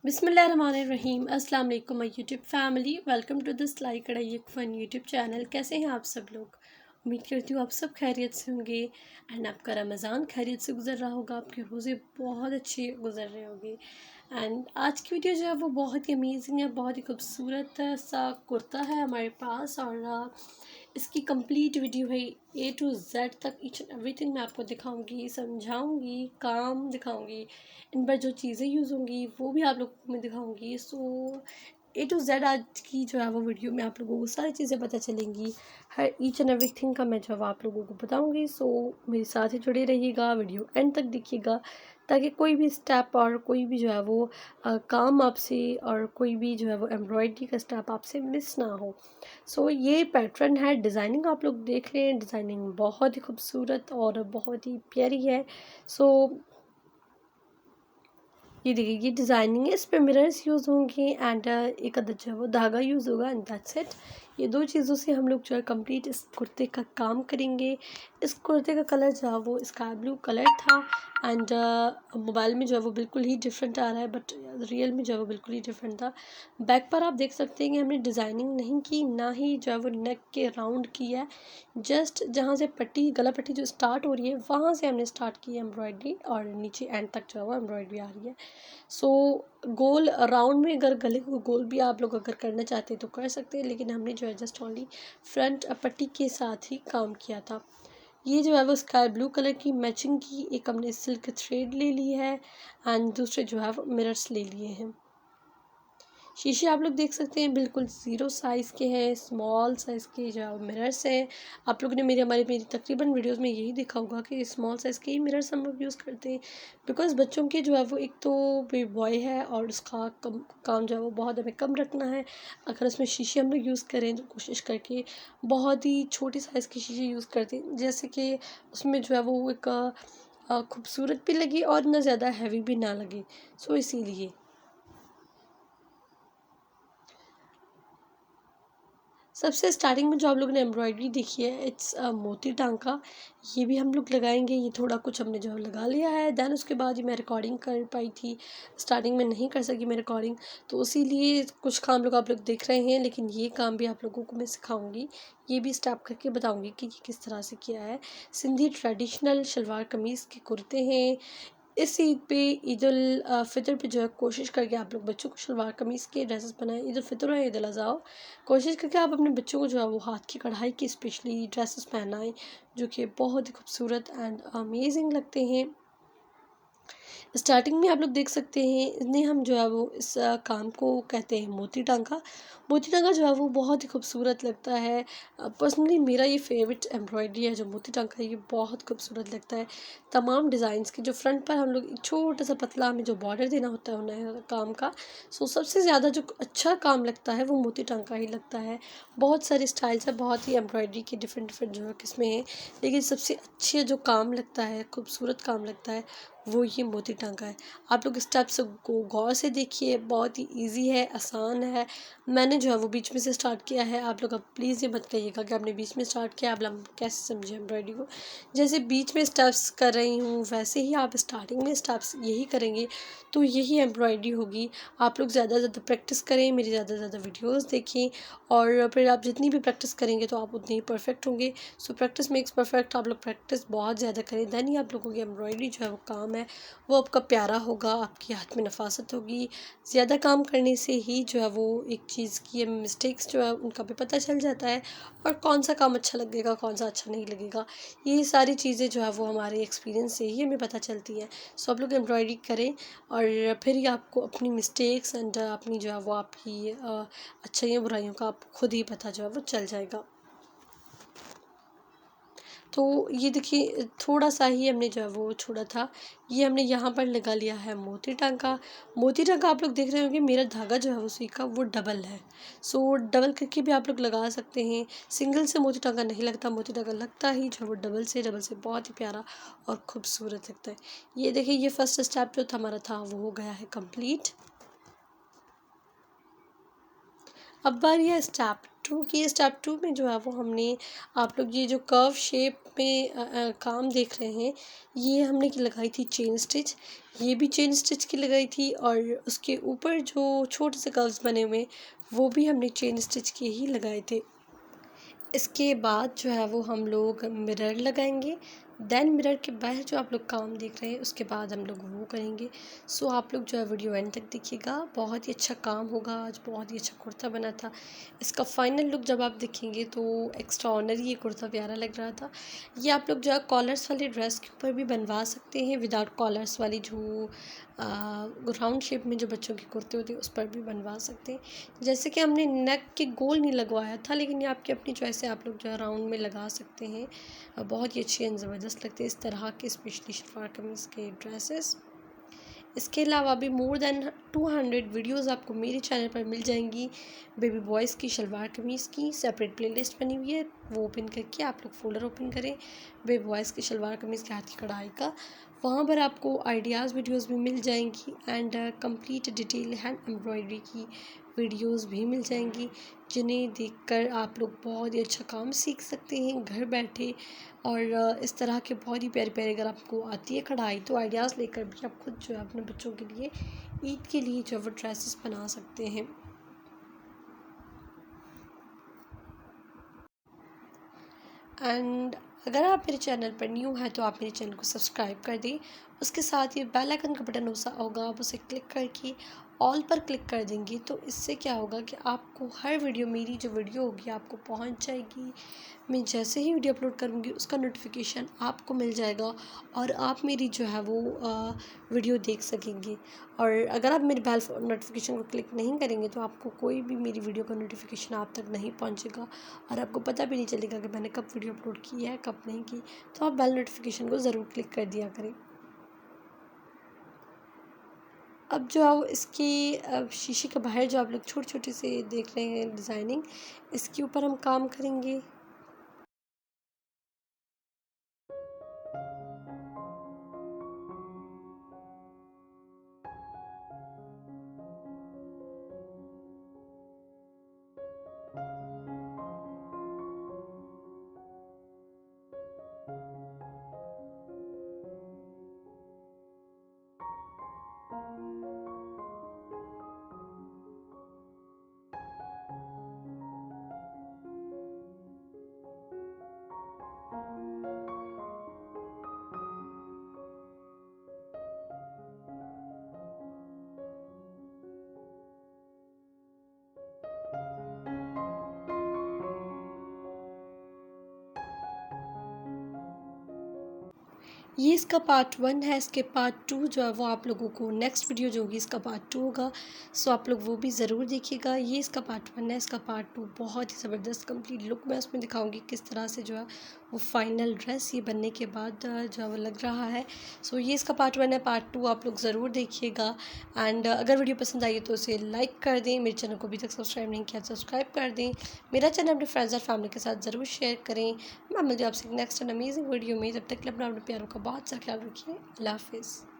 बिस्मिल्लाहिर्रहमानिर्रहीम। अस्सलाम वालेकुम my YouTube family, welcome to this लाई कढ़ाई एक फ़न यूट्यूब चैनल। कैसे हैं आप सब लोग? उम्मीद करती हूँ आप सब खैरियत से होंगे एंड आपका रमज़ान खैरियत से गुजर रहा होगा, आपके रोज़े बहुत अच्छे गुजर रहे होंगे। एंड आज की वीडियो जो है वो बहुत ही अमेजिंग है, बहुत ही खूबसूरत सा कुर्ता है हमारे पास और इसकी कंप्लीट वीडियो है ए टू जेड तक, ईच एंड एवरीथिंग मैं आपको दिखाऊंगी, समझाऊंगी, काम दिखाऊंगी, इन पर जो चीज़ें यूज़ होंगी वो भी आप लोगों को मैं दिखाऊंगी। सो ए टू जेड आज की जो है वो वीडियो में आप लोगों को सारी चीज़ें पता चलेंगी, हर ईच एंड एवरीथिंग का मैं जो आप लोगों को बताऊंगी। सो मेरे साथ ही जुड़े रहिएगा, वीडियो एंड तक देखिएगा ताकि कोई भी स्टेप और कोई भी जो है वो काम आपसे और कोई भी जो है वो एम्ब्रॉयडरी का स्टेप आपसे मिस ना हो। सो ये पैटर्न है, डिज़ाइनिंग आप लोग देख रहे हैं, डिज़ाइनिंग बहुत ही खूबसूरत और बहुत ही प्यारी है। सो ये देखिए, ये डिज़ाइनिंग है, इस पे मिरर्स यूज़ होंगे एंड एक अदद जो है वो धागा यूज़ होगा एंड दैट्स इट। ये दो चीज़ों से हम लोग जो है कंप्लीट इस कुर्ते का काम करेंगे। इस कुर्ते का कलर जो है वो स्काई ब्लू कलर था एंड मोबाइल में जो है वो बिल्कुल ही डिफरेंट आ रहा है, बट रियल में जो है वो बिल्कुल ही डिफरेंट था। बैक पर आप देख सकते हैं कि हमने डिज़ाइनिंग नहीं की, ना ही जो है वो नेक के राउंड की है। जस्ट जहाँ से पट्टी, गला पट्टी जो स्टार्ट हो रही है वहाँ से हमने स्टार्ट की है एम्ब्रॉयडरी और नीचे एंड तक जो है वो एम्ब्रॉयडरी आ रही है। सो गोल राउंड में अगर गले को गोल भी आप लोग अगर करना चाहते हैं तो कर सकते हैं, लेकिन हमने जो है जस्ट ओनली फ्रंट पट्टी के साथ ही काम किया था। ये जो है वो स्काई ब्लू कलर की मैचिंग की एक हमने सिल्क थ्रेड ले ली है एंड दूसरे जो है वो मिरर्स ले लिए हैं। शीशे आप लोग देख सकते हैं बिल्कुल ज़ीरो साइज़ के हैं, स्मॉल साइज़ के जो मिरर्स हैं। आप लोगों ने मेरी तकरीबन वीडियोस में यही देखा होगा कि स्मॉल साइज़ के ही मिरर्स हम लोग यूज़ करते हैं, बिकॉज़ बच्चों के जो है वो एक तो बेबी बॉय है और उसका काम जो है वो बहुत हमें कम रखना है। अगर उसमें शीशे हम लोग यूज़ करें तो कोशिश करके बहुत ही छोटी साइज़ के शीशे यूज़ करते हैं, जैसे कि उसमें जो है वो एक खूबसूरत भी लगे और ना ज़्यादा हैवी भी ना लगे। सो इसीलिए सबसे स्टार्टिंग में जो आप लोगों ने एम्ब्रॉयडरी देखी है, इट्स मोती टांका। ये भी हम लोग लगाएंगे, ये थोड़ा कुछ हमने जो है लगा लिया है। देन उसके बाद ही मैं रिकॉर्डिंग कर पाई थी, स्टार्टिंग में नहीं कर सकी मैं रिकॉर्डिंग, तो इसीलिए कुछ काम लोग आप लोग देख रहे हैं, लेकिन ये काम भी आप लोगों को मैं सिखाऊंगी, ये भी स्टेप करके बताऊंगी कि ये किस तरह से किया है। सिंधी ट्रेडिशनल शलवार कमीज़ के कुर्ते हैं। इस ईद पे, फ़ितर पे जो है कोशिश करके आप लोग बच्चों को शलवार कमीज़ के ड्रेसेस बनाएं। ईद उल फ़ितर और ईद उल अज़हा हो, कोशिश करके आप अपने बच्चों को जो है वो हाथ की कढ़ाई की स्पेशली ड्रेसेस पहनाएं, जो कि बहुत ही खूबसूरत एंड अमेजिंग लगते हैं। स्टार्टिंग में आप लोग देख सकते हैं, इन्हें हम जो है वो इस काम को कहते हैं मोती टांका। मोती टांका जो है वो बहुत ही खूबसूरत लगता है। पर्सनली मेरा ये फेवरेट एम्ब्रॉयडरी है जो मोती टांका है, ये बहुत खूबसूरत लगता है। तमाम डिज़ाइंस की जो फ्रंट पर हम लोग एक छोटा सा पतला हमें जो बॉर्डर देना होता है उन्हें काम का, सो सबसे ज़्यादा जो अच्छा काम लगता है वो मोती टांका ही लगता है। बहुत सारे स्टाइल्स है, बहुत ही एम्ब्रॉयडरी के डिफरेंट डिफरेंट जो है किस्में हैं, लेकिन सबसे अच्छे जो काम लगता है, खूबसूरत काम लगता है, वो ये मोती टांका है। आप लोग स्टेप्स को गौर से देखिए, बहुत ही इजी है, आसान है। मैंने जो है वो बीच में से स्टार्ट किया है, आप लोग अब प्लीज़ ये मत कहिएगा कि आपने बीच में स्टार्ट किया, अब हम कैसे समझे एम्ब्रॉयडरी को। जैसे बीच में स्टेप्स कर रही हूँ वैसे ही आप स्टार्टिंग में स्टेप्स यही करेंगे तो यही एम्ब्रॉयडरी होगी। आप लोग ज़्यादा से ज़्यादा प्रैक्टिस करें, मेरी ज़्यादा से ज़्यादा वीडियोज़ देखें और फिर आप जितनी भी प्रैक्टिस करेंगे तो आप उतने ही परफेक्ट होंगे। So practice makes perfect. आप लोग प्रैक्टिस बहुत ज़्यादा करें, देन ही आप लोगों की एम्ब्रॉयडरी जो है वो काम है वो आपका प्यारा होगा, आपके हाथ में नफासत होगी। ज़्यादा काम करने से ही जो है वो एक चीज़ की मिस्टेक्स जो है उनका भी पता चल जाता है और कौन सा काम अच्छा लगेगा, कौन सा अच्छा नहीं लगेगा। ये सारी चीज़ें जो है वो हमारे एक्सपीरियंस से ही हमें पता चलती हैं। सो आप लोग एम्ब्रॉयडरी करें और फिर ही आपको अपनी मिस्टेक्स एंड अपनी जो है वो आपकी अच्छाइयों बुराइयों का आपको खुद ही पता जो है वो चल जाएगा। तो ये देखिए, थोड़ा सा ही हमने जो है वो छोड़ा था, ये हमने यहाँ पर लगा लिया है मोती टांका। मोती टांका आप लोग देख रहे होंगे, मेरा धागा जो है वो सुई का वो डबल है। सो डबल करके भी आप लोग लगा सकते हैं। सिंगल से मोती टांका नहीं लगता, मोती टांका लगता ही जो है वो डबल से बहुत ही प्यारा और खूबसूरत लगता है। ये देखिए, ये फर्स्ट स्टेप जो था हमारा था वो हो गया है कंप्लीट। अब बारी है स्टेप टू की। स्टेप टू में जो है वो हमने, आप लोग ये जो कर्व शेप में काम देख रहे हैं, ये हमने की लगाई थी चेन स्टिच। ये भी चेन स्टिच की लगाई थी और उसके ऊपर जो छोटे से कर्व्स बने हुए वो भी हमने चेन स्टिच के ही लगाए थे। इसके बाद जो है वो हम लोग मिरर लगाएंगे। देन मिरर के बाहर जो आप लोग काम देख रहे हैं उसके बाद हम लोग वो करेंगे। सो आप लोग जो है वीडियो एंड तक देखिएगा, बहुत ही अच्छा काम होगा। आज बहुत ही अच्छा कुर्ता बना था। इसका फाइनल लुक जब आप देखेंगे तो एक्स्ट्रा ऑर्डिनरी ये कुर्ता प्यारा लग रहा था। ये आप लोग जो है कॉलर्स वाली ड्रेस के ऊपर भी बनवा सकते हैं, विदाउट कॉलर्स वाली जो राउंड शेप में जो बच्चों के कुर्ते होते हैं उस पर भी बनवा सकते हैं। जैसे कि हमने नेक के गोल नहीं लगवाया था, लेकिन ये आपकी अपनी चॉइस है, आप लोग जो है राउंड में लगा सकते हैं। बहुत ही अच्छी एंड ज़बरदस्त लगते हैं इस तरह के स्पेशली शलवार कमीज़ के ड्रेसेस। इसके अलावा भी मोर देन 200 वीडियोस आपको मेरे चैनल पर मिल जाएंगी बेबी बॉयज़ की शलवार कमीज़ की। सेपरेट प्लेलिस्ट बनी हुई है, वो ओपन करके आप लोग फोल्डर ओपन करें बेबी बॉयज़ की शलवार कमीज़ के हाथ की कढ़ाई का। वहाँ पर आपको आइडियाज़ वीडियोस भी मिल जाएंगी and complete detail hand embroidery की वीडियोस भी मिल जाएंगी, जिन्हें देखकर आप लोग बहुत ही अच्छा काम सीख सकते हैं घर बैठे। और इस तरह के बहुत ही प्यारे प्यारे अगर आपको आती है कढ़ाई तो आइडियाज़ लेकर भी आप खुद जो है अपने बच्चों के लिए ईद के लिए जो है वो ड्रेसेस बना सकते हैं। एंड अगर आप मेरे चैनल पर न्यू हैं तो आप मेरे चैनल को सब्सक्राइब कर दें। उसके साथ ही बेल आइकन का बटन होगा, आप उसे क्लिक करके ऑल पर क्लिक कर देंगे तो इससे क्या होगा कि आपको हर वीडियो, मेरी जो वीडियो होगी आपको पहुंच जाएगी। मैं जैसे ही वीडियो अपलोड करूंगी उसका नोटिफिकेशन आपको मिल जाएगा और आप मेरी जो है वो वीडियो देख सकेंगे। और अगर आप मेरे बेल नोटिफिकेशन को क्लिक नहीं करेंगे तो आपको कोई भी मेरी वीडियो का नोटिफिकेशन आप तक नहीं पहुंचेगा और आपको पता भी नहीं चलेगा कि मैंने कब वीडियो अपलोड की है कब नहीं की। तो आप बेल नोटिफिकेशन को ज़रूर क्लिक कर दिया करें। अब जो है इसकी शीशे के बाहर जो आप लोग छोटे छोटे से देख रहे हैं डिज़ाइनिंग, इसके ऊपर हम काम करेंगे। ये इसका पार्ट 1 है। इसके पार्ट 2 जो है वो आप लोगों को नेक्स्ट वीडियो जो होगी इसका पार्ट 2 होगा। सो आप लोग वो भी ज़रूर देखिएगा। ये इसका पार्ट 1 है, इसका पार्ट 2 बहुत ही ज़बरदस्त कंप्लीट लुक मैं उसमें दिखाऊंगी किस तरह से जो है वो फाइनल ड्रेस ये बनने के बाद जो है वो लग रहा है। सो ये इसका पार्ट 1 है, पार्ट 2 आप लोग ज़रूर देखिएगा। एंड अगर वीडियो पसंद आई तो उसे लाइक कर दें, मेरे चैनल को अभी तक सब्सक्राइब नहीं किया सब्सक्राइब कर दें, मेरा चैनल अपने फ्रेंड्स और फैमिली के साथ ज़रूर शेयर करें। मैं मिलती हूँ आपसे नेक्स्ट एंड अमेजिंग वीडियो में, तब तक के लिए अपना अपने प्यारों का बहुत सा ख्याल रखिए। अल्लाह हाफिज़।